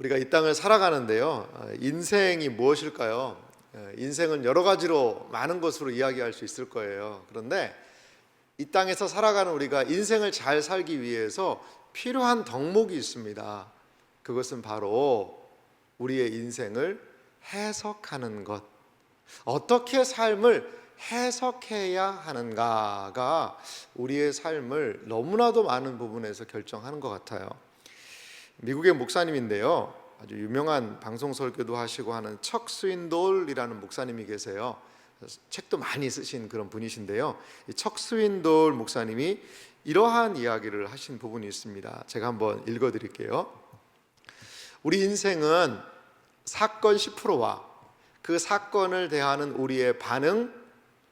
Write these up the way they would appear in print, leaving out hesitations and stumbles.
우리가 이 땅을 살아가는데요, 인생이 무엇일까요? 인생은 여러 가지로 많은 것으로 이야기할 수 있을 거예요. 그런데 이 땅에서 살아가는 우리가 인생을 잘 살기 위해서 필요한 덕목이 있습니다. 그것은 바로 우리의 인생을 해석하는 것, 어떻게 삶을 해석해야 하는가가 우리의 삶을 너무나도 많은 부분에서 결정하는 것 같아요. 미국의 목사님인데요, 아주 유명한 방송 설교도 하시고 하는 척 스윈돌이라는 목사님이 계세요. 책도 많이 쓰신 그런 분이신데요, 이 척 스윈돌 목사님이 이러한 이야기를 하신 부분이 있습니다. 제가 한번 읽어드릴게요. 우리 인생은 사건 10%와 그 사건을 대하는 우리의 반응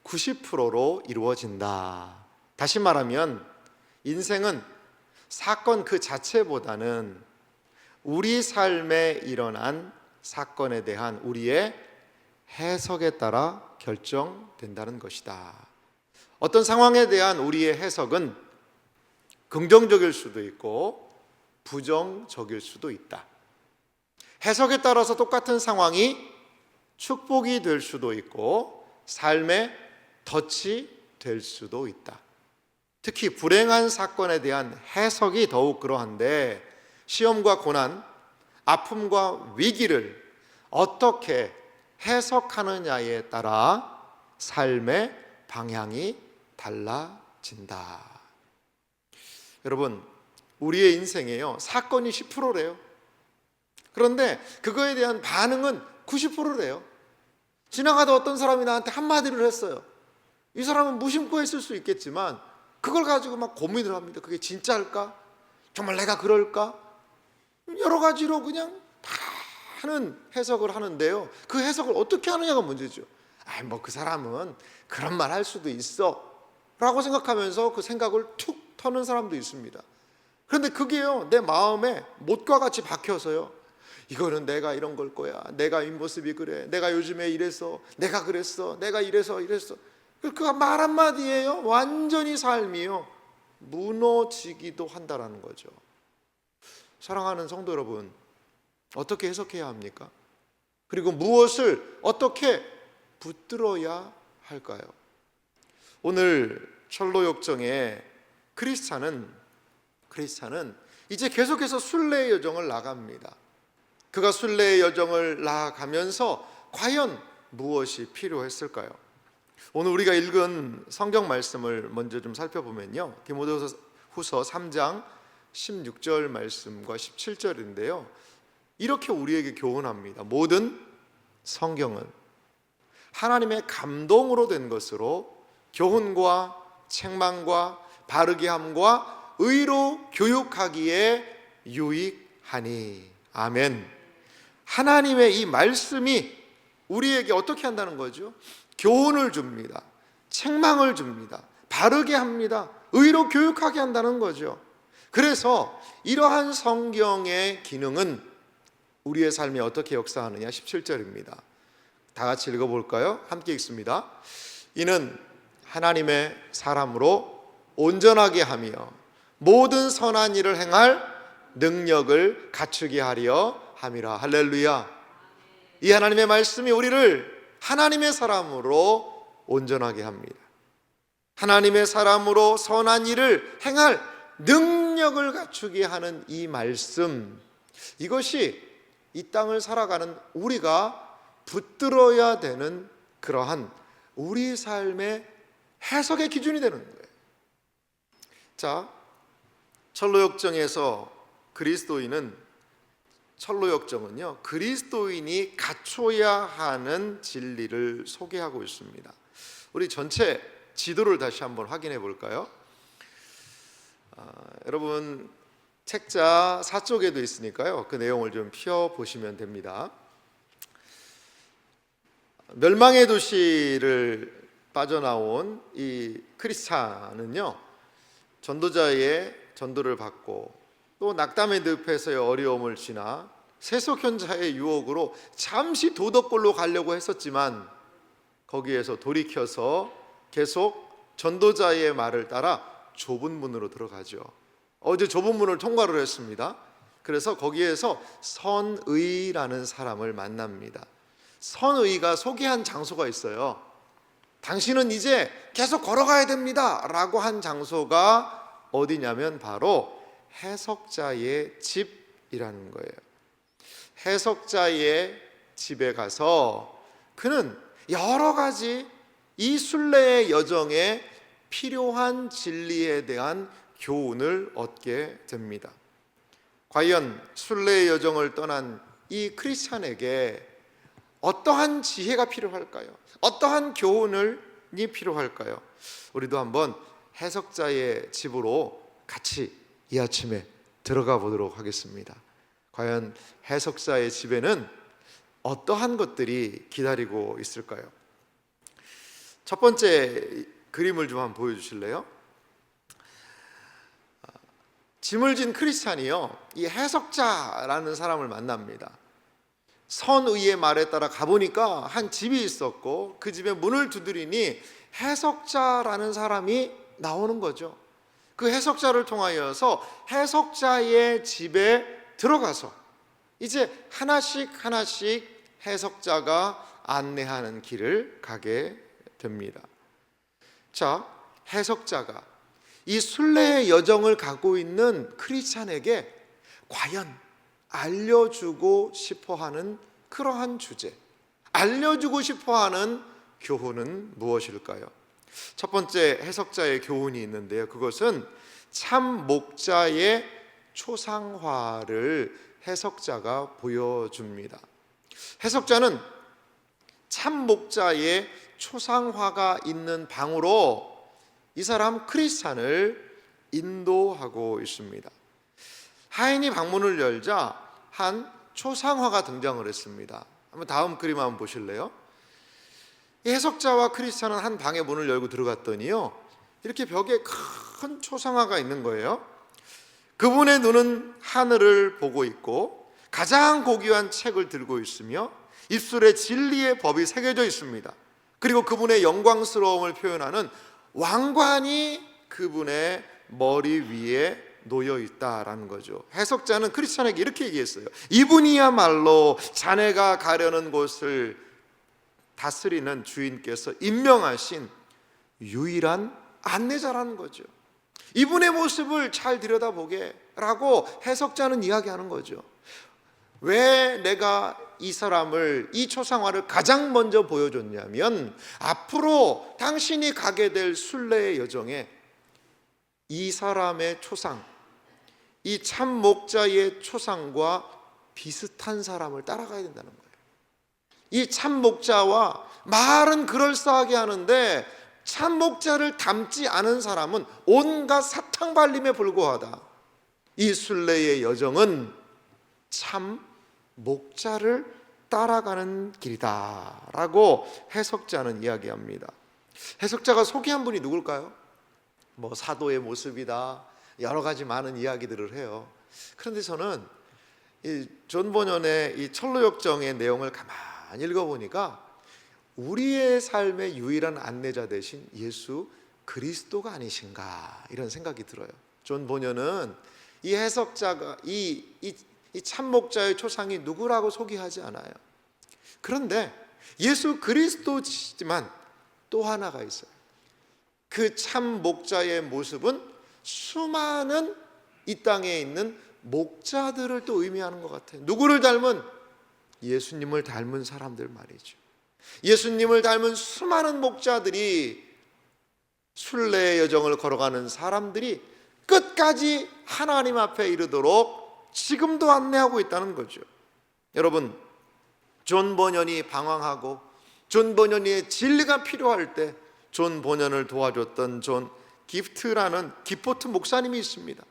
90%로 이루어진다. 다시 말하면 인생은 사건 그 자체보다는 우리 삶에 일어난 사건에 대한 우리의 해석에 따라 결정된다는 것이다. 어떤 상황에 대한 우리의 해석은 긍정적일 수도 있고 부정적일 수도 있다. 해석에 따라서 똑같은 상황이 축복이 될 수도 있고 삶의 덫이 될 수도 있다. 특히 불행한 사건에 대한 해석이 더욱 그러한데, 시험과 고난, 아픔과 위기를 어떻게 해석하느냐에 따라 삶의 방향이 달라진다. 여러분, 우리의 인생에요, 사건이 10%래요. 그런데 그거에 대한 반응은 90%래요. 지나가다 어떤 사람이 나한테 한마디를 했어요. 이 사람은 무심코 했을 수 있겠지만 그걸 가지고 막 고민을 합니다. 그게 진짜일까? 정말 내가 그럴까? 여러 가지로 그냥 많은 해석을 하는데요, 그 해석을 어떻게 하느냐가 문제죠. 뭐 그 사람은 그런 말 할 수도 있어 라고 생각하면서 그 생각을 툭 터는 사람도 있습니다. 그런데 그게요, 내 마음에 못과 같이 박혀서요, 이거는 내가 이런 걸 거야, 내가 이 모습이 그래, 내가 요즘에 이래서, 내가 그랬어, 내가 이래서 그 말 한마디에요 완전히 삶이요 무너지기도 한다라는 거죠. 사랑하는 성도 여러분, 어떻게 해석해야 합니까? 그리고 무엇을 어떻게 붙들어야 할까요? 오늘 철로역정의 크리스찬은 이제 계속해서 순례의 여정을 나갑니다. 그가 순례의 여정을 나아가면서 과연 무엇이 필요했을까요? 오늘 우리가 읽은 성경 말씀을 먼저 좀 살펴보면요, 디모데후서 3장 16절 말씀과 17절인데요 이렇게 우리에게 교훈합니다. 모든 성경은 하나님의 감동으로 된 것으로 교훈과 책망과 바르게 함과 의로 교육하기에 유익하니. 아멘. 하나님의 이 말씀이 우리에게 어떻게 한다는 거죠? 교훈을 줍니다. 책망을 줍니다. 바르게 합니다. 의로 교육하게 한다는 거죠. 그래서 이러한 성경의 기능은 우리의 삶에 어떻게 역사하느냐, 17절입니다. 다 같이 읽어볼까요? 함께 읽습니다. 이는 하나님의 사람으로 온전하게 하며 모든 선한 일을 행할 능력을 갖추게 하려 함이라. 할렐루야. 이 하나님의 말씀이 우리를 하나님의 사람으로 온전하게 합니다. 하나님의 사람으로 선한 일을 행할 능력을 갖추게 하는 이 말씀, 이것이 이 땅을 살아가는 우리가 붙들어야 되는 그러한 우리 삶의 해석의 기준이 되는 거예요. 자, 철로역정에서 철로역정은요, 그리스도인이 갖춰야 하는 진리를 소개하고 있습니다. 우리 전체 지도를 다시 한번 확인해 볼까요? 여러분 책자 4쪽에도 있으니까요, 그 내용을 좀 펴보시면 됩니다. 멸망의 도시를 빠져나온 이 크리스찬은요, 전도자의 전도를 받고 또 낙담의 늪에서의 어려움을 지나 세속현자의 유혹으로 잠시 도덕골로 가려고 했었지만 거기에서 돌이켜서 계속 전도자의 말을 따라 좁은 문으로 들어가죠. 어제 좁은 문을 통과를 했습니다. 그래서 거기에서 선의라는 사람을 만납니다. 선의가 소개한 장소가 있어요. 당신은 이제 계속 걸어가야 됩니다 라고 한 장소가 어디냐면 바로 해석자의 집이라는 거예요. 해석자의 집에 가서 그는 여러 가지 이 순례의 여정에 필요한 진리에 대한 교훈을 얻게 됩니다. 과연 순례의 여정을 떠난 이 크리스찬에게 어떠한 지혜가 필요할까요? 어떠한 교훈이 필요할까요? 우리도 한번 해석자의 집으로 같이 이 아침에 들어가 보도록 하겠습니다. 과연 해석자의 집에는 어떠한 것들이 기다리고 있을까요? 첫 번째 그림을 좀 한번 보여주실래요? 짐을 진 크리스찬이요, 이 해석자라는 사람을 만납니다. 선의의 말에 따라 가보니까 한 집이 있었고 그 집에 문을 두드리니 해석자라는 사람이 나오는 거죠. 그 해석자를 통하여서 해석자의 집에 들어가서 이제 하나씩 해석자가 안내하는 길을 가게 됩니다. 자, 해석자가 이 순례의 여정을 가고 있는 크리스찬에게 과연 알려주고 싶어하는 그러한 주제, 알려주고 싶어하는 교훈은 무엇일까요? 첫 번째 해석자의 교훈이 있는데요, 그것은 참 목자의 초상화를 해석자가 보여줍니다. 해석자는 참 목자의 초상화가 있는 방으로 이 사람 크리스찬을 인도하고 있습니다. 하인이 방문을 열자 한 초상화가 등장을 했습니다. 한번 다음 그림 한번 보실래요? 이 해석자와 크리스찬은 한 방의 문을 열고 들어갔더니요, 이렇게 벽에 큰 초상화가 있는 거예요. 그분의 눈은 하늘을 보고 있고 가장 고귀한 책을 들고 있으며 입술에 진리의 법이 새겨져 있습니다. 그리고 그분의 영광스러움을 표현하는 왕관이 그분의 머리 위에 놓여 있다라는 거죠. 해석자는 크리스찬에게 이렇게 얘기했어요. 이분이야말로 자네가 가려는 곳을 다스리는 주인께서 임명하신 유일한 안내자라는 거죠. 이분의 모습을 잘 들여다보게 라고 해석자는 이야기하는 거죠. 왜 내가 이 사람을, 이 초상화를 가장 먼저 보여줬냐면 앞으로 당신이 가게 될 순례의 여정에 이 사람의 초상, 이 참 목자의 초상과 비슷한 사람을 따라가야 된다는 거예요. 이 참 목자와 말은 그럴싸하게 하는데 참 목자를 닮지 않은 사람은 온갖 사탕 발림에 불과하다. 이 순례의 여정은 참 목자를 따라가는 길이다 라고 해석자는 이야기합니다. 해석자가 소개한 분이 누굴까요? 뭐 사도의 모습이다, 여러 가지 많은 이야기들을 해요. 그런데 저는 이 존 버년의 이 철로역정의 내용을 가만히 읽어보니까 우리의 삶의 유일한 안내자 되신 예수 그리스도가 아니신가, 이런 생각이 들어요. 존 버년은 이 해석자가 이 참목자의 초상이 누구라고 소개하지 않아요. 그런데 예수 그리스도지만 또 하나가 있어요. 그 참목자의 모습은 수많은 이 땅에 있는 목자들을 또 의미하는 것 같아요. 누구를 닮은? 예수님을 닮은 사람들 말이죠. 예수님을 닮은 수많은 목자들이, 순례의 여정을 걸어가는 사람들이 끝까지 하나님 앞에 이르도록 지금도 안내하고 있다는 거죠. 여러분, 존 버년이 방황하고 존 버년의 진리가 필요할 때 존 버년을 도와줬던 존 기포트 목사님이 있습니다.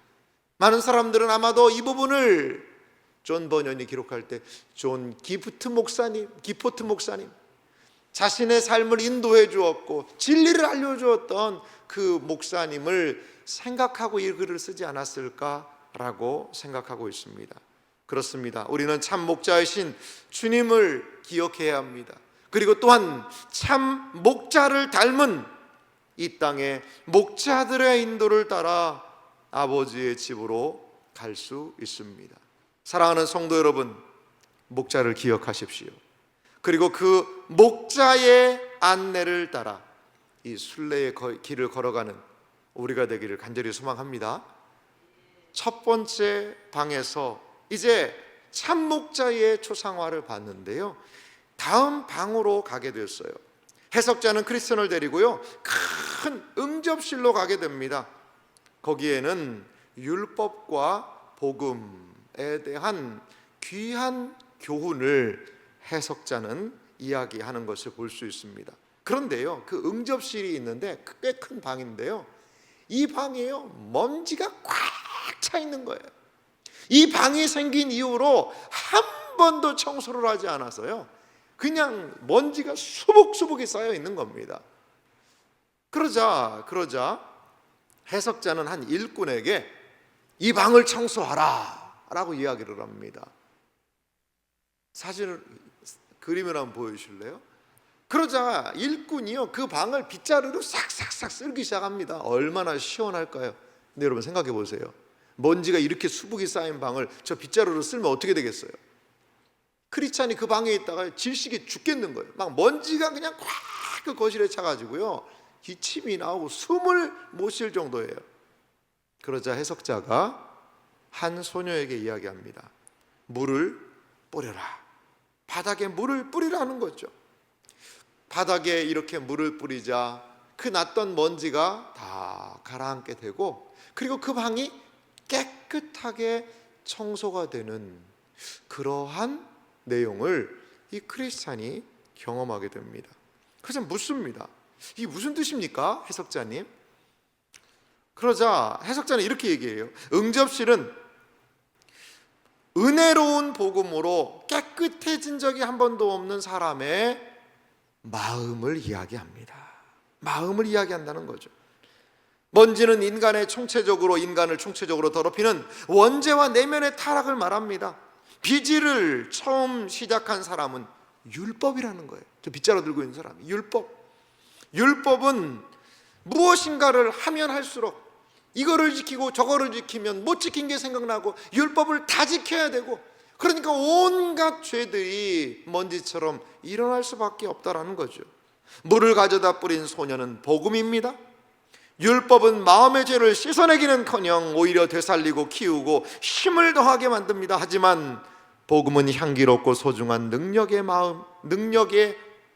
많은 사람들은 아마도 이 부분을 존 버년이 기록할 때 존 기포트 목사님, 자신의 삶을 인도해 주었고 진리를 알려주었던 그 목사님을 생각하고 이 글을 쓰지 않았을까라고 생각하고 있습니다. 그렇습니다. 우리는 참 목자이신 주님을 기억해야 합니다. 그리고 또한 참 목자를 닮은 이 땅의 목자들의 인도를 따라 아버지의 집으로 갈 수 있습니다. 사랑하는 성도 여러분, 목자를 기억하십시오. 그리고 그 목자의 안내를 따라 이 순례의 길을 걸어가는 우리가 되기를 간절히 소망합니다. 첫 번째 방에서 이제 참 목자의 초상화를 봤는데요, 다음 방으로 가게 되었어요. 해석자는 크리스천을 데리고요, 큰 응접실로 가게 됩니다. 거기에는 율법과 복음에 대한 귀한 교훈을 해석자는 이야기하는 것을 볼 수 있습니다. 그런데요, 그 응접실이 있는데 꽤 큰 방인데요, 이 방에요, 먼지가 꽉 차 있는 거예요. 이 방이 생긴 이후로 한 번도 청소를 하지 않아서요, 그냥 먼지가 수북수북이 쌓여 있는 겁니다. 그러자 해석자는 한 일꾼에게 이 방을 청소하라 라고 이야기를 합니다. 사진을, 그림을 한번 보여주실래요? 그러자 일꾼이요, 그 방을 빗자루로 싹싹싹 쓸기 시작합니다. 얼마나 시원할까요? 근데 여러분 생각해 보세요. 먼지가 이렇게 수북이 쌓인 방을 저 빗자루로 쓸면 어떻게 되겠어요? 크리스찬이 그 방에 있다가 질식이 죽겠는 거예요. 막 먼지가 그냥 꽉 그 거실에 차가지고요, 기침이 나오고 숨을 못 쉴 정도예요. 그러자 해석자가 한 소녀에게 이야기합니다. 물을 뿌려라. 바닥에 물을 뿌리라는 거죠. 바닥에 이렇게 물을 뿌리자 그 났던 먼지가 다 가라앉게 되고, 그리고 그 방이 깨끗하게 청소가 되는 그러한 내용을 이 크리스찬이 경험하게 됩니다. 그래서 묻습니다. 이게 무슨 뜻입니까, 해석자님? 그러자 해석자는 이렇게 얘기해요. 응접실은 은혜로운 복음으로 깨끗해진 적이 한 번도 없는 사람의 마음을 이야기합니다. 마음을 이야기한다는 거죠. 먼지는 인간을 총체적으로 더럽히는 원죄와 내면의 타락을 말합니다. 비질을 처음 시작한 사람은 율법이라는 거예요. 저 빗자루 들고 있는 사람이 율법은 무엇인가를 하면 할수록 이거를 지키고 저거를 지키면 못 지킨 게 생각나고 율법을 다 지켜야 되고, 그러니까 온갖 죄들이 먼지처럼 일어날 수밖에 없다라는 거죠. 물을 가져다 뿌린 소녀는 복음입니다. 율법은 마음의 죄를 씻어내기는커녕 오히려 되살리고 키우고 힘을 더하게 만듭니다. 하지만 복음은 향기롭고 소중한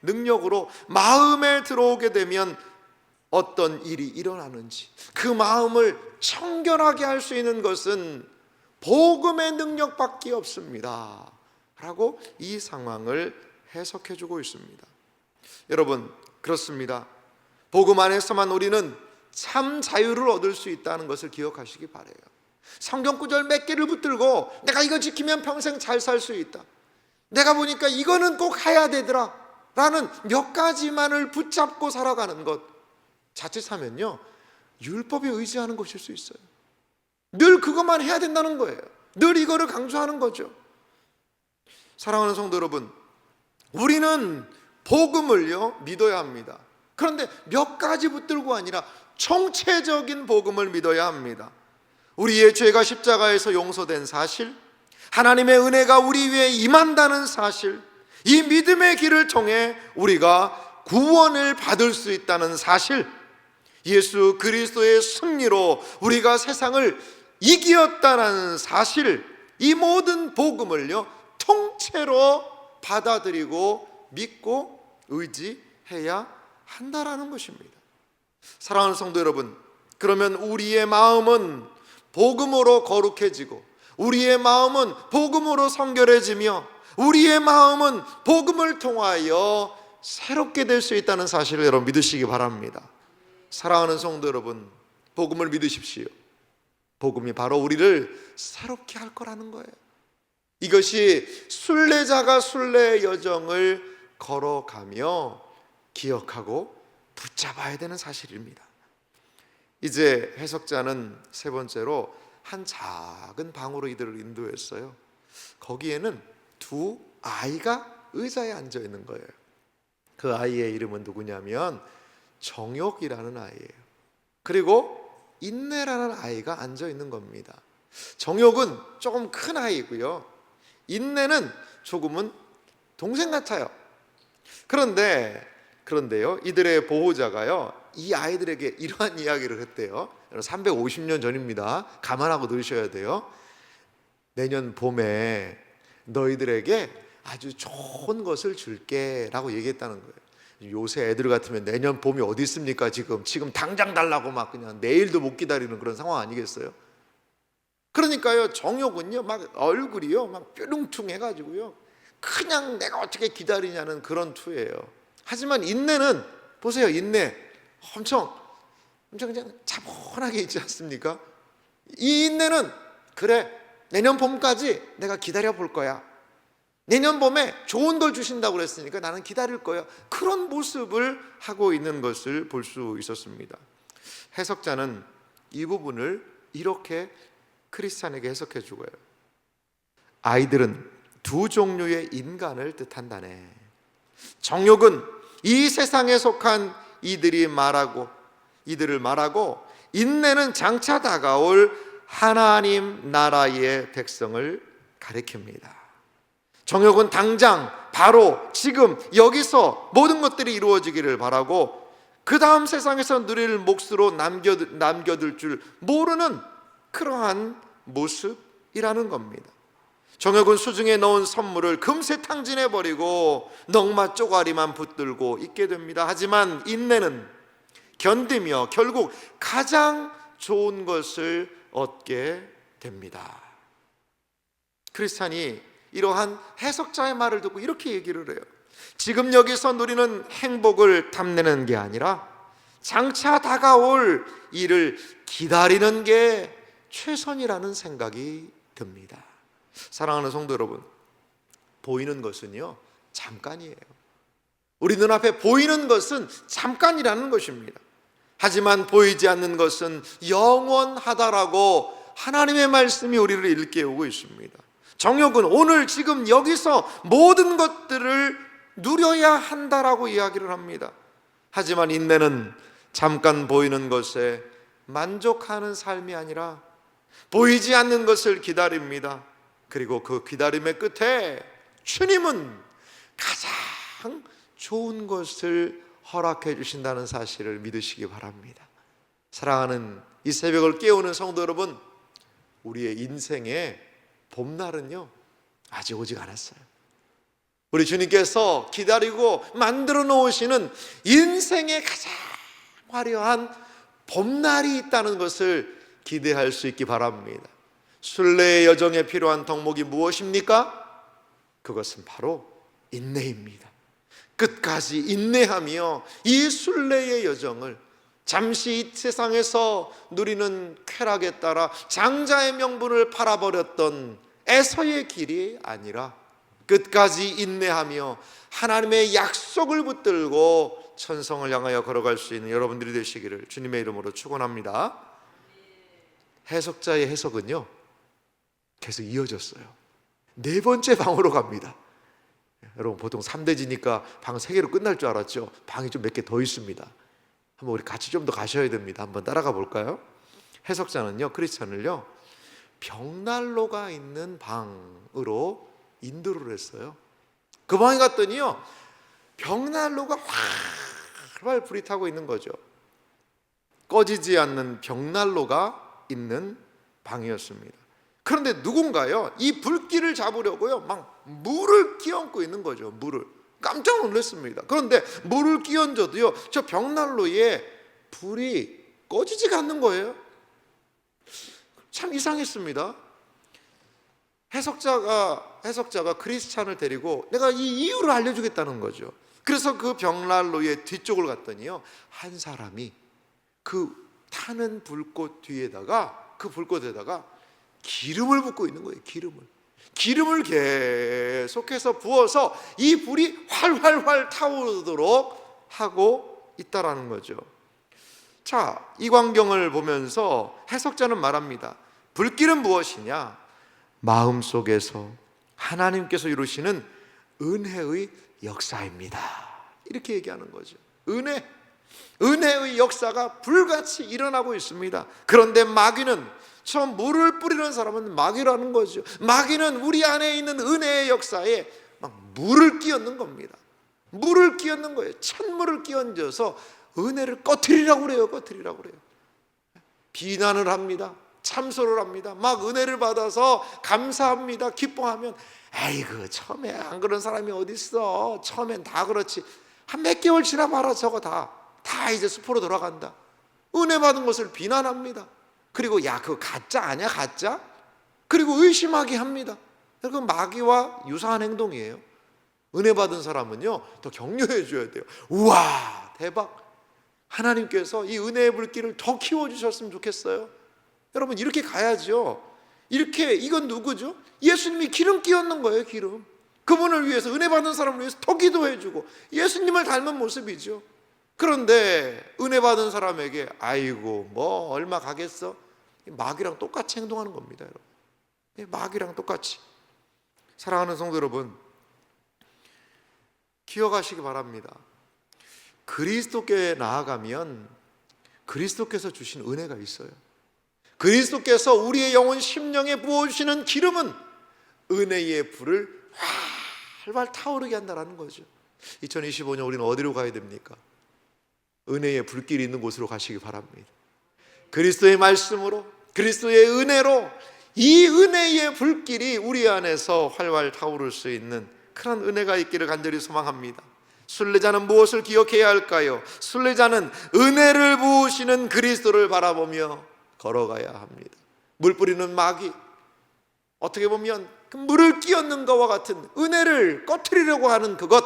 능력으로 마음에 들어오게 되면 어떤 일이 일어나는지, 그 마음을 청결하게 할 수 있는 것은 복음의 능력밖에 없습니다 라고 이 상황을 해석해 주고 있습니다. 여러분, 그렇습니다. 복음 안에서만 우리는 참 자유를 얻을 수 있다는 것을 기억하시기 바라요. 성경 구절 몇 개를 붙들고 내가 이거 지키면 평생 잘 살 수 있다, 내가 보니까 이거는 꼭 해야 되더라 라는 몇 가지만을 붙잡고 살아가는 것 자칫하면요, 율법에 의지하는 것일 수 있어요. 늘 그것만 해야 된다는 거예요. 늘 이거를 강조하는 거죠. 사랑하는 성도 여러분, 우리는 복음을요 믿어야 합니다. 그런데 몇 가지 붙들고 아니라 총체적인 복음을 믿어야 합니다. 우리의 죄가 십자가에서 용서된 사실, 하나님의 은혜가 우리 위에 임한다는 사실, 이 믿음의 길을 통해 우리가 구원을 받을 수 있다는 사실, 예수 그리스도의 승리로 우리가 세상을 이기었다는 사실, 이 모든 복음을요 통째로 받아들이고 믿고 의지해야 한다라는 것입니다. 사랑하는 성도 여러분, 그러면 우리의 마음은 복음으로 거룩해지고, 우리의 마음은 복음으로 성결해지며, 우리의 마음은 복음을 통하여 새롭게 될 수 있다는 사실을 여러분 믿으시기 바랍니다. 사랑하는 성도 여러분, 복음을 믿으십시오. 복음이 바로 우리를 새롭게 할 거라는 거예요. 이것이 순례자가 순례의 여정을 걸어가며 기억하고 붙잡아야 되는 사실입니다. 이제 해석자는 세 번째로 한 작은 방으로 이들을 인도했어요. 거기에는 두 아이가 의자에 앉아 있는 거예요. 그 아이의 이름은 누구냐면 정욕이라는 아이예요. 그리고 인내라는 아이가 앉아 있는 겁니다. 정욕은 조금 큰 아이고요, 인내는 조금은 동생 같아요. 그런데요, 이들의 보호자가요, 이 아이들에게 이러한 이야기를 했대요. 350년 전입니다. 감안하고 들으셔야 돼요. 내년 봄에 너희들에게 아주 좋은 것을 줄게 라고 얘기했다는 거예요. 요새 애들 같으면 내년 봄이 어디 있습니까? 지금 당장 달라고 막 그냥 내일도 못 기다리는 그런 상황 아니겠어요? 그러니까요, 정욕은요, 막 얼굴이요 막 뾰룽퉁 해가지고요, 그냥 내가 어떻게 기다리냐는 그런 투예요. 하지만 인내는 보세요, 인내 엄청 그냥 차분하게 있지 않습니까? 이 인내는, 그래, 내년 봄까지 내가 기다려 볼 거야, 내년 봄에 좋은 걸 주신다고 그랬으니까 나는 기다릴 거야, 그런 모습을 하고 있는 것을 볼 수 있었습니다. 해석자는 이 부분을 이렇게 크리스찬에게 해석해 주고요, 아이들은 두 종류의 인간을 뜻한다네. 정욕은 이 세상에 속한 이들을 말하고, 인내는 장차 다가올 하나님 나라의 백성을 가리킵니다. 정욕은 당장, 바로, 지금, 여기서 모든 것들이 이루어지기를 바라고, 그 다음 세상에서 누릴 몫으로 남겨둘 줄 모르는 그러한 모습이라는 겁니다. 정욕은 수중에 넣은 선물을 금세 탕진해버리고 넝마 쪼가리만 붙들고 있게 됩니다. 하지만 인내는 견디며 결국 가장 좋은 것을 얻게 됩니다. 크리스찬이 이러한 해석자의 말을 듣고 이렇게 얘기를 해요. 지금 여기서 누리는 행복을 탐내는 게 아니라 장차 다가올 일을 기다리는 게 최선이라는 생각이 듭니다. 사랑하는 성도 여러분, 보이는 것은요 잠깐이에요. 우리 눈앞에 보이는 것은 잠깐이라는 것입니다. 하지만 보이지 않는 것은 영원하다라고 하나님의 말씀이 우리를 일깨우고 있습니다. 정욕은 오늘 지금 여기서 모든 것들을 누려야 한다라고 이야기를 합니다. 하지만 인내는 잠깐 보이는 것에 만족하는 삶이 아니라 보이지 않는 것을 기다립니다. 그리고 그 기다림의 끝에 주님은 가장 좋은 것을 허락해 주신다는 사실을 믿으시기 바랍니다. 사랑하는 이 새벽을 깨우는 성도 여러분, 우리의 인생의 봄날은요 아직 오지 않았어요. 우리 주님께서 기다리고 만들어 놓으시는 인생의 가장 화려한 봄날이 있다는 것을 기대할 수 있기 바랍니다. 순례의 여정에 필요한 덕목이 무엇입니까? 그것은 바로 인내입니다. 끝까지 인내하며 이 순례의 여정을, 잠시 이 세상에서 누리는 쾌락에 따라 장자의 명분을 팔아버렸던 에서의 길이 아니라 끝까지 인내하며 하나님의 약속을 붙들고 천성을 향하여 걸어갈 수 있는 여러분들이 되시기를 주님의 이름으로 축원합니다. 해석자의 해석은요 계속 이어졌어요. 네 번째 방으로 갑니다. 여러분 보통 3대지니까 방 3개로 끝날 줄 알았죠? 방이 좀 몇 개 더 있습니다. 한번 우리 같이 좀 더 가셔야 됩니다. 한번 따라가 볼까요? 해석자는요, 크리스찬을요 벽난로가 있는 방으로 인도를 했어요. 그 방에 갔더니요 벽난로가 활활 불이 타고 있는 거죠. 꺼지지 않는 벽난로가 있는 방이었습니다. 그런데 누군가요 이 불길을 잡으려고요 막 물을 끼얹고 있는 거죠. 물을. 깜짝 놀랐습니다. 그런데 물을 끼얹어도요 저 벽난로에 불이 꺼지지가 않는 거예요. 참 이상했습니다. 해석자가 크리스찬을 데리고 내가 이 이유를 알려주겠다는 거죠. 그래서 그 벽난로의 뒤쪽을 갔더니요 한 사람이 그 타는 불꽃 뒤에다가, 그 불꽃에다가 기름을 붓고 있는 거예요. 기름을 계속해서 부어서 이 불이 활활활 타오르도록 하고 있다라는 거죠. 자, 이 광경을 보면서 해석자는 말합니다. 불길은 무엇이냐? 마음속에서 하나님께서 이루시는 은혜의 역사입니다. 이렇게 얘기하는 거죠. 은혜. 은혜의 역사가 불같이 일어나고 있습니다. 그런데 마귀는, 저 물을 뿌리는 사람은 마귀라는 거죠. 마귀는 우리 안에 있는 은혜의 역사에 막 물을 끼얹는 겁니다. 물을 끼얹는 거예요. 찬물을 끼얹어서 은혜를 꺼트리라고 그래요. 꺼트리라고 그래요. 비난을 합니다. 참소를 합니다. 막 은혜를 받아서 감사합니다. 기뻐하면, 아이고 처음에 안 그런 사람이 어디 있어. 처음엔 다 그렇지. 한 몇 개월 지나봐라. 저거 다 이제 숲으로 돌아간다. 은혜 받은 것을 비난합니다. 그리고 야 그거 가짜 아니야 가짜? 그리고 의심하게 합니다. 그건 마귀와 유사한 행동이에요. 은혜 받은 사람은요 더 격려해 줘야 돼요. 우와 대박, 하나님께서 이 은혜의 불길을 더 키워주셨으면 좋겠어요. 여러분 이렇게 가야죠. 이렇게, 이건 누구죠? 예수님이 기름 끼얹는 거예요. 기름. 그분을 위해서, 은혜 받은 사람을 위해서 더 기도해 주고, 예수님을 닮은 모습이죠. 그런데 은혜 받은 사람에게 아이고 뭐 얼마 가겠어? 마귀랑 똑같이 행동하는 겁니다. 여러분, 마귀랑 똑같이. 사랑하는 성도 여러분, 기억하시기 바랍니다. 그리스도께 나아가면 그리스도께서 주신 은혜가 있어요. 그리스도께서 우리의 영혼 심령에 부어주시는 기름은 은혜의 불을 활발 타오르게 한다는 거죠. 2025년 우리는 어디로 가야 됩니까? 은혜의 불길이 있는 곳으로 가시기 바랍니다. 그리스도의 말씀으로, 그리스도의 은혜로 이 은혜의 불길이 우리 안에서 활활 타오를 수 있는 그런 은혜가 있기를 간절히 소망합니다. 순례자는 무엇을 기억해야 할까요? 순례자는 은혜를 부으시는 그리스도를 바라보며 걸어가야 합니다. 물 뿌리는 마귀, 어떻게 보면 그 물을 끼얹는 것과 같은 은혜를 꺼트리려고 하는 그것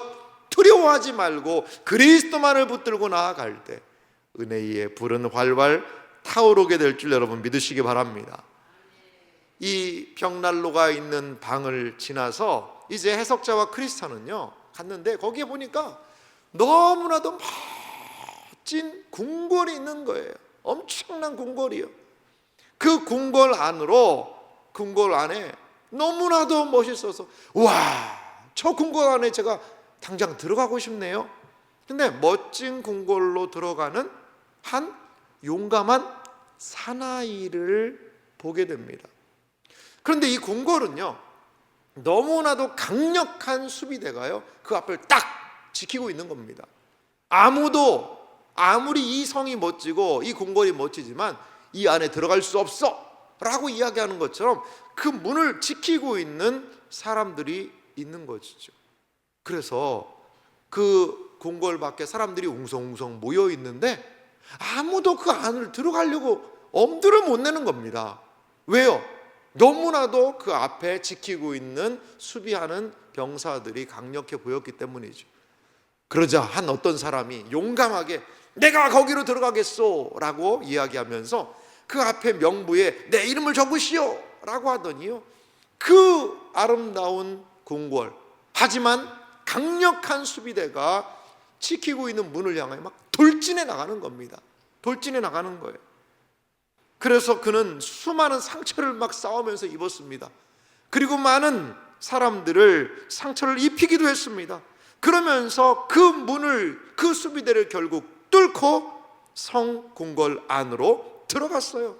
두려워하지 말고 그리스도만을 붙들고 나아갈 때 은혜의 불은 활활 타오르게 될 줄 여러분 믿으시기 바랍니다. 이 벽난로가 있는 방을 지나서 이제 해석자와 크리스찬은요 갔는데, 거기에 보니까 너무나도 멋진 궁궐이 있는 거예요. 엄청난 궁궐이요. 그 궁궐 안에 너무나도 멋있어서, 와, 저 궁궐 안에 제가 당장 들어가고 싶네요. 근데 멋진 궁궐로 들어가는 한 용감한 사나이를 보게 됩니다. 그런데 이 궁궐은요 너무나도 강력한 수비대가요 그 앞을 딱 지키고 있는 겁니다. 아무리 이 성이 멋지고 이 궁궐이 멋지지만 이 안에 들어갈 수 없어 라고 이야기하는 것처럼 그 문을 지키고 있는 사람들이 있는 것이죠. 그래서 그 궁궐 밖에 사람들이 웅성웅성 모여 있는데 아무도 그 안을 들어가려고 엄두를 못 내는 겁니다. 왜요? 너무나도 그 앞에 지키고 있는 수비하는 병사들이 강력해 보였기 때문이죠. 그러자 한 어떤 사람이 용감하게 내가 거기로 들어가겠소 라고 이야기하면서 그 앞에 명부에 내 이름을 적으시오 라고 하더니요 그 아름다운 궁궐, 하지만 강력한 수비대가 지키고 있는 문을 향해 막 돌진해 나가는 겁니다. 돌진해 나가는 거예요. 그래서 그는 수많은 상처를 막 싸우면서 입었습니다. 그리고 많은 사람들을 상처를 입히기도 했습니다. 그러면서 그 문을, 그 수비대를 결국 뚫고 성 궁궐 안으로 들어갔어요.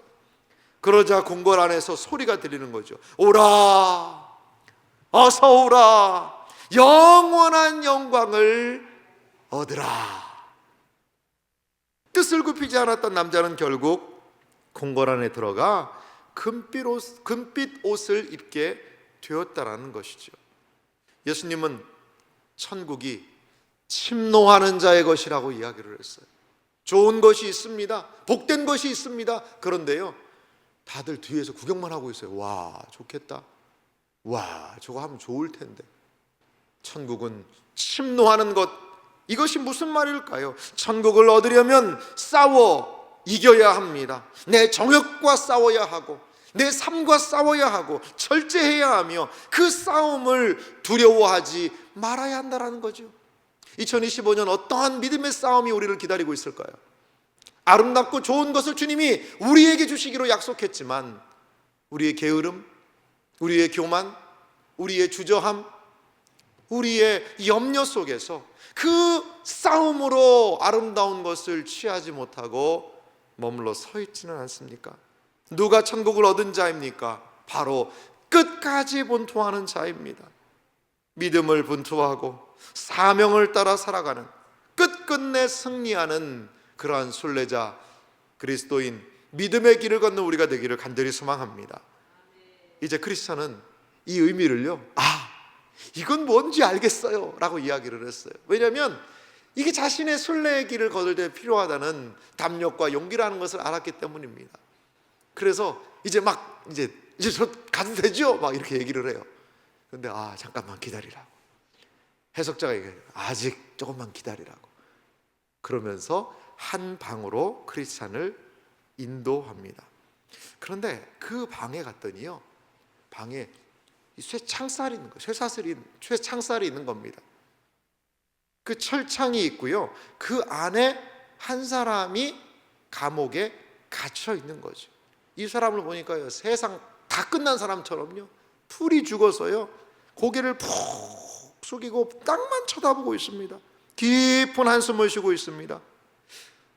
그러자 궁궐 안에서 소리가 들리는 거죠. 오라, 어서 오라, 영원한 영광을 얻으라. 뜻을 굽히지 않았던 남자는 결국 궁궐 안에 들어가 금빛 옷을 입게 되었다라는 것이죠. 예수님은 천국이 침노하는 자의 것이라고 이야기를 했어요. 좋은 것이 있습니다. 복된 것이 있습니다. 그런데요 다들 뒤에서 구경만 하고 있어요. 와 좋겠다, 와 저거 하면 좋을 텐데. 천국은 침노하는 것, 이것이 무슨 말일까요? 천국을 얻으려면 싸워 이겨야 합니다. 내 정욕과 싸워야 하고 내 삶과 싸워야 하고 절제해야 하며 그 싸움을 두려워하지 말아야 한다는 거죠. 2025년 어떠한 믿음의 싸움이 우리를 기다리고 있을까요? 아름답고 좋은 것을 주님이 우리에게 주시기로 약속했지만 우리의 게으름, 우리의 교만, 우리의 주저함, 우리의 염려 속에서 그 싸움으로 아름다운 것을 취하지 못하고 머물러 서 있지는 않습니까? 누가 천국을 얻은 자입니까? 바로 끝까지 분투하는 자입니다. 믿음을 분투하고 사명을 따라 살아가는, 끝끝내 승리하는 그러한 순례자, 그리스도인, 믿음의 길을 걷는 우리가 되기를 간절히 소망합니다. 이제 크리스천은 이 의미를요, 이건 뭔지 알겠어요 라고 이야기를 했어요. 왜냐하면 이게 자신의 순례의 길을 걸을 때 필요하다는 담력과 용기라는 것을 알았기 때문입니다. 그래서 이제 저 가도 되죠? 막 이렇게 얘기를 해요. 근데 잠깐만 기다리라고. 해석자가 얘기해요. 아직 조금만 기다리라고. 그러면서 한 방으로 크리스찬을 인도합니다. 그런데 그 방에 갔더니요, 방에 쇠창살이 있는 거예요. 쇠창살이 있는 겁니다. 그 철창이 있고요, 그 안에 한 사람이 감옥에 갇혀 있는 거죠. 이 사람을 보니까요, 세상 다 끝난 사람처럼요, 풀이 죽어서요, 고개를 푹 숙이고 땅만 쳐다보고 있습니다. 깊은 한숨을 쉬고 있습니다.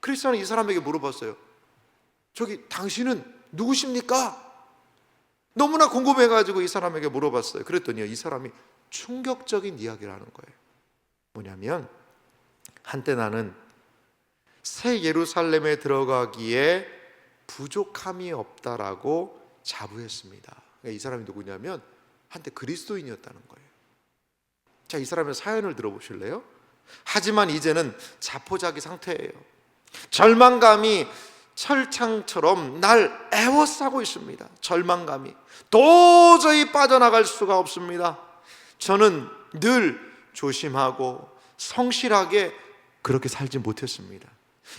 크리스천은 이 사람에게 물어봤어요. 저기 당신은 누구십니까? 너무나 궁금해가지고 이 사람에게 물어봤어요. 그랬더니 이 사람이 충격적인 이야기를 하는 거예요. 뭐냐면, 한때 나는 새 예루살렘에 들어가기에 부족함이 없다라고 자부했습니다. 그러니까 이 사람이 누구냐면 한때 그리스도인이었다는 거예요. 자, 이 사람의 사연을 들어보실래요? 하지만 이제는 자포자기 상태예요. 절망감이 철창처럼 날 에워싸고 있습니다. 절망감이 도저히 빠져나갈 수가 없습니다. 저는 늘 조심하고 성실하게 그렇게 살지 못했습니다.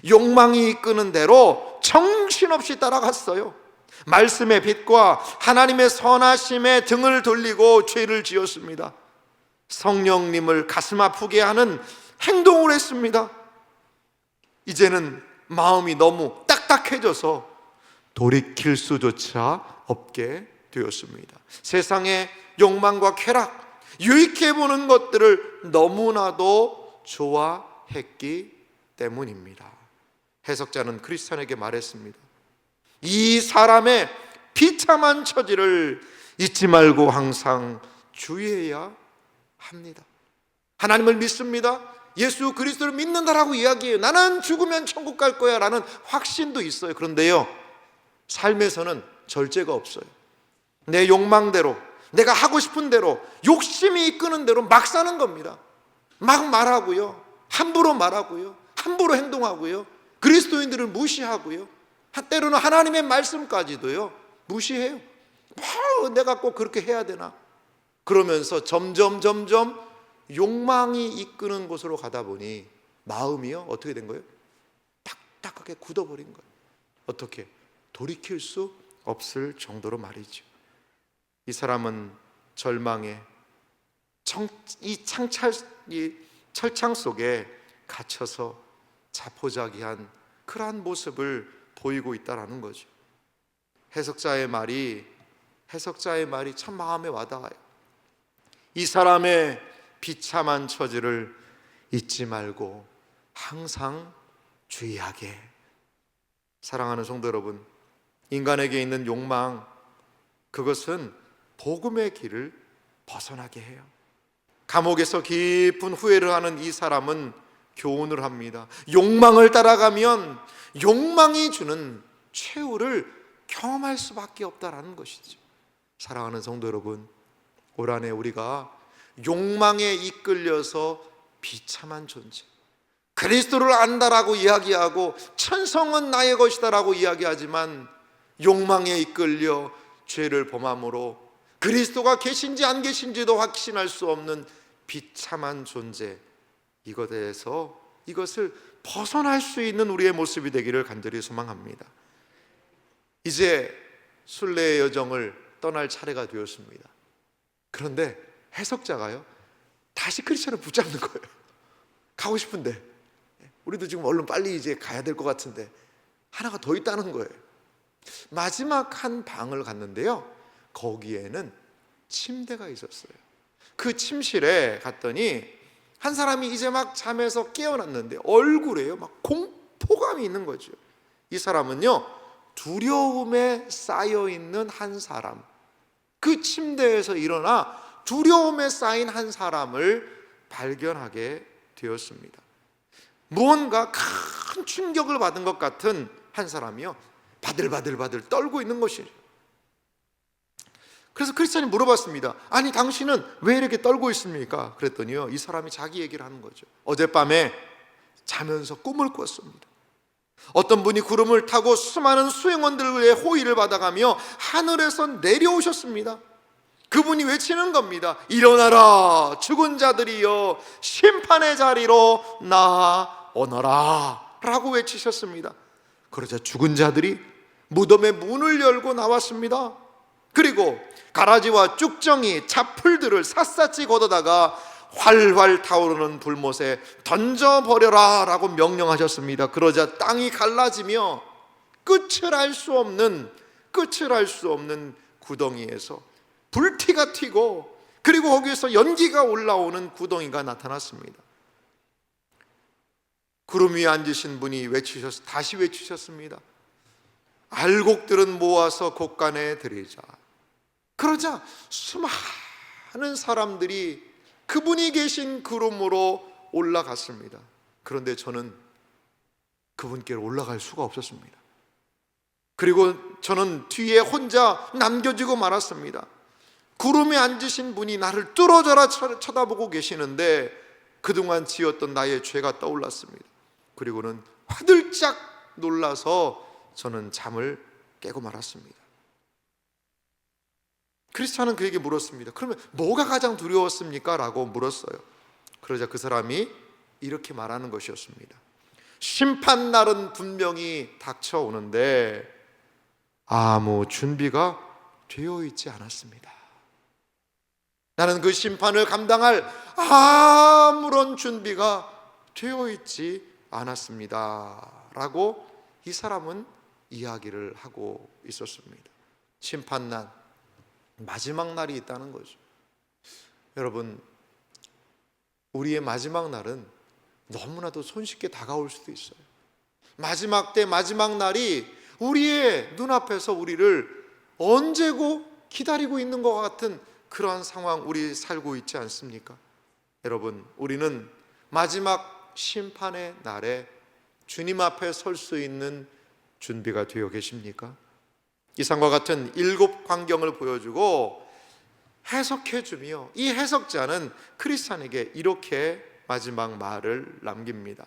욕망이 이끄는 대로 정신없이 따라갔어요. 말씀의 빛과 하나님의 선하심에 등을 돌리고 죄를 지었습니다. 성령님을 가슴 아프게 하는 행동을 했습니다. 이제는 마음이 너무 딱딱해져서 돌이킬 수조차 없게 되었습니다. 세상의 욕망과 쾌락, 유익해 보는 것들을 너무나도 좋아했기 때문입니다. 해석자는 크리스찬에게 말했습니다. 이 사람의 비참한 처지를 잊지 말고 항상 주의해야 합니다. 하나님을 믿습니다. 예수 그리스도를 믿는다라고 이야기해요. 나는 죽으면 천국 갈 거야 라는 확신도 있어요. 그런데요, 삶에서는 절제가 없어요. 내 욕망대로, 내가 하고 싶은 대로, 욕심이 이끄는 대로 막 사는 겁니다. 막 말하고요, 함부로 말하고요, 함부로 행동하고요, 그리스도인들을 무시하고요, 때로는 하나님의 말씀까지도요 무시해요. 내가 꼭 그렇게 해야 되나? 그러면서 점점 욕망이 이끄는 곳으로 가다 보니 마음이요, 어떻게 된 거예요? 딱딱하게 굳어버린 거예요. 어떻게? 돌이킬 수 없을 정도로 말이죠. 이 사람은 절망에 이 철창 속에 갇혀서 자포자기한 그러한 모습을 보이고 있다라는 거죠. 해석자의 말이 참 마음에 와닿아요. 이 사람의 비참한 처지를 잊지 말고 항상 주의하게. 사랑하는 성도 여러분, 인간에게 있는 욕망, 그것은 복음의 길을 벗어나게 해요. 감옥에서 깊은 후회를 하는 이 사람은 교훈을 합니다. 욕망을 따라가면 욕망이 주는 최후를 경험할 수밖에 없다라는 것이죠. 사랑하는 성도 여러분, 올 한해 우리가 욕망에 이끌려서 비참한 존재, 그리스도를 안다라고 이야기하고 천성은 나의 것이다라고 이야기하지만 욕망에 이끌려 죄를 범함으로 그리스도가 계신지 안 계신지도 확신할 수 없는 비참한 존재, 이것을 벗어날 수 있는 우리의 모습이 되기를 간절히 소망합니다. 이제 순례의 여정을 떠날 차례가 되었습니다. 그런데 해석자가요, 다시 크리스천을 붙잡는 거예요. 가고 싶은데, 우리도 지금 얼른 빨리 이제 가야 될 것 같은데 하나가 더 있다는 거예요. 마지막 한 방을 갔는데요, 거기에는 침대가 있었어요. 그 침실에 갔더니 한 사람이 이제 막 잠에서 깨어났는데 얼굴에요 막 공포감이 있는 거죠. 이 사람은요 두려움에 쌓여있는 한 사람, 그 침대에서 일어나 두려움에 쌓인 한 사람을 발견하게 되었습니다. 무언가 큰 충격을 받은 것 같은 한 사람이요 바들바들 떨고 있는 것이죠. 그래서 크리스찬이 물어봤습니다. 아니 당신은 왜 이렇게 떨고 있습니까? 그랬더니요 이 사람이 자기 얘기를 하는 거죠. 어젯밤에 자면서 꿈을 꿨습니다. 어떤 분이 구름을 타고 수많은 수행원들의 호의를 받아가며 하늘에서 내려오셨습니다. 그분이 외치는 겁니다. 일어나라 죽은 자들이여 심판의 자리로 나아오너라 라고 외치셨습니다. 그러자 죽은 자들이 무덤의 문을 열고 나왔습니다. 그리고 가라지와 쭉정이 자풀들을 샅샅이 걷어다가 활활 타오르는 불못에 던져버려라 라고 명령하셨습니다. 그러자 땅이 갈라지며 끝을 알 수 없는 구덩이에서 불티가 튀고 그리고 거기에서 연기가 올라오는 구덩이가 나타났습니다. 구름 위에 앉으신 분이 다시 외치셨습니다. 알곡들은 모아서 곳간에 들이자. 그러자 수많은 사람들이 그분이 계신 구름으로 올라갔습니다. 그런데 저는 그분께로 올라갈 수가 없었습니다. 그리고 저는 뒤에 혼자 남겨지고 말았습니다. 구름에 앉으신 분이 나를 뚫어져라 쳐다보고 계시는데 그동안 지었던 나의 죄가 떠올랐습니다. 그리고는 화들짝 놀라서 저는 잠을 깨고 말았습니다. 크리스찬은 그에게 물었습니다. 그러면 뭐가 가장 두려웠습니까? 라고 물었어요. 그러자 그 사람이 이렇게 말하는 것이었습니다. 심판날은 분명히 닥쳐오는데 아무 준비가 되어 있지 않았습니다. 나는 그 심판을 감당할 아무런 준비가 되어 있지 않았습니다 라고 이 사람은 이야기를 하고 있었습니다. 심판날, 마지막 날이 있다는 거죠. 여러분, 우리의 마지막 날은 너무나도 손쉽게 다가올 수도 있어요. 마지막 때 마지막 날이 우리의 눈앞에서 우리를 언제고 기다리고 있는 것 같은 그러한 상황 우리 살고 있지 않습니까? 여러분, 우리는 마지막 심판의 날에 주님 앞에 설 수 있는 준비가 되어 계십니까? 이상과 같은 7 광경을 보여주고 해석해주며 이 해석자는 크리스찬에게 이렇게 마지막 말을 남깁니다.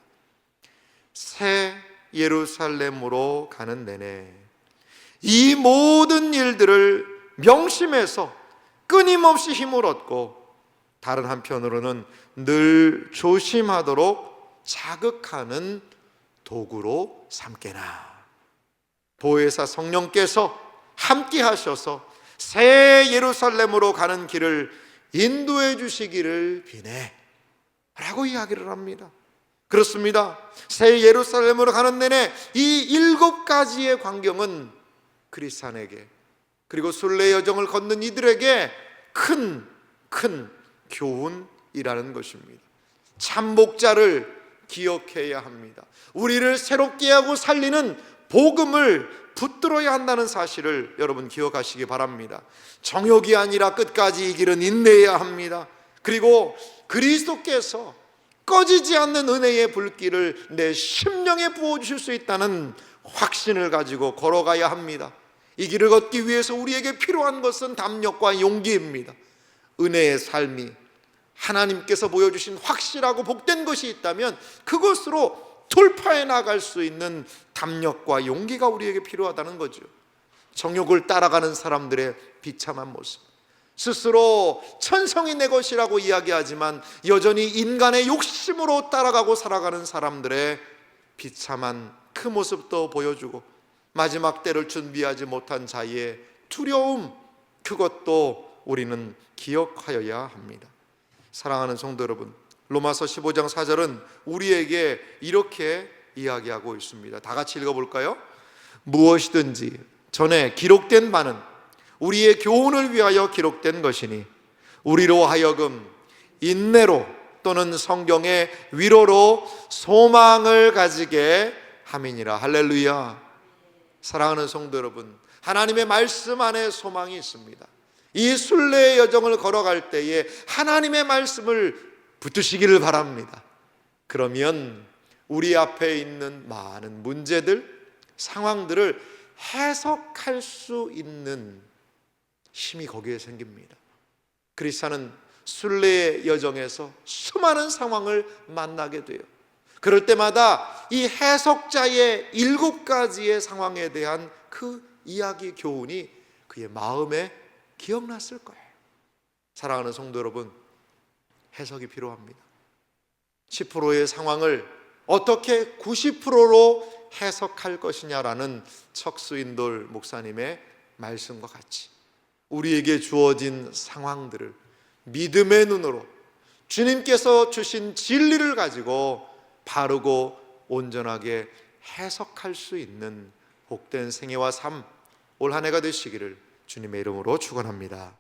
새 예루살렘으로 가는 내내 이 모든 일들을 명심해서 끊임없이 힘을 얻고 다른 한편으로는 늘 조심하도록 자극하는 도구로 삼게나. 보혜사 성령께서 함께 하셔서 새 예루살렘으로 가는 길을 인도해 주시기를 비네 라고 이야기를 합니다. 그렇습니다. 새 예루살렘으로 가는 내내 이 7가지의 광경은 크리스찬에게 그리고 순례 여정을 걷는 이들에게 큰 교훈이라는 것입니다. 참목자를 기억해야 합니다. 우리를 새롭게 하고 살리는 복음을 붙들어야 한다는 사실을 여러분 기억하시기 바랍니다. 정욕이 아니라 끝까지 이 길은 인내해야 합니다. 그리고 그리스도께서 꺼지지 않는 은혜의 불길을 내 심령에 부어주실 수 있다는 확신을 가지고 걸어가야 합니다. 이 길을 걷기 위해서 우리에게 필요한 것은 담력과 용기입니다. 은혜의 삶이 하나님께서 보여주신 확실하고 복된 것이 있다면 그것으로 돌파해 나갈 수 있는 담력과 용기가 우리에게 필요하다는 거죠. 정욕을 따라가는 사람들의 비참한 모습, 스스로 천성이 내 것이라고 이야기하지만 여전히 인간의 욕심으로 따라가고 살아가는 사람들의 비참한 그 모습도 보여주고 마지막 때를 준비하지 못한 자의 두려움, 그것도 우리는 기억하여야 합니다. 사랑하는 성도 여러분, 로마서 15장 4절은 우리에게 이렇게 이야기하고 있습니다. 다 같이 읽어볼까요? 무엇이든지 전에 기록된 바는 우리의 교훈을 위하여 기록된 것이니 우리로 하여금 인내로 또는 성경의 위로로 소망을 가지게 함이니라. 할렐루야. 사랑하는 성도 여러분, 하나님의 말씀 안에 소망이 있습니다. 이 순례의 여정을 걸어갈 때에 하나님의 말씀을 붙드시기를 바랍니다. 그러면 우리 앞에 있는 많은 문제들, 상황들을 해석할 수 있는 힘이 거기에 생깁니다. 그리스도는 순례의 여정에서 수많은 상황을 만나게 돼요. 그럴 때마다 이 해석자의 7가지의 상황에 대한 그 이야기 교훈이 그의 마음에 기억났을 거예요. 사랑하는 성도 여러분, 해석이 필요합니다. 10%의 상황을 어떻게 90%로 해석할 것이냐라는 척수인돌 목사님의 말씀과 같이 우리에게 주어진 상황들을 믿음의 눈으로 주님께서 주신 진리를 가지고 바르고 온전하게 해석할 수 있는 복된 생애와 삶, 올 한 해가 되시기를 주님의 이름으로 축원합니다.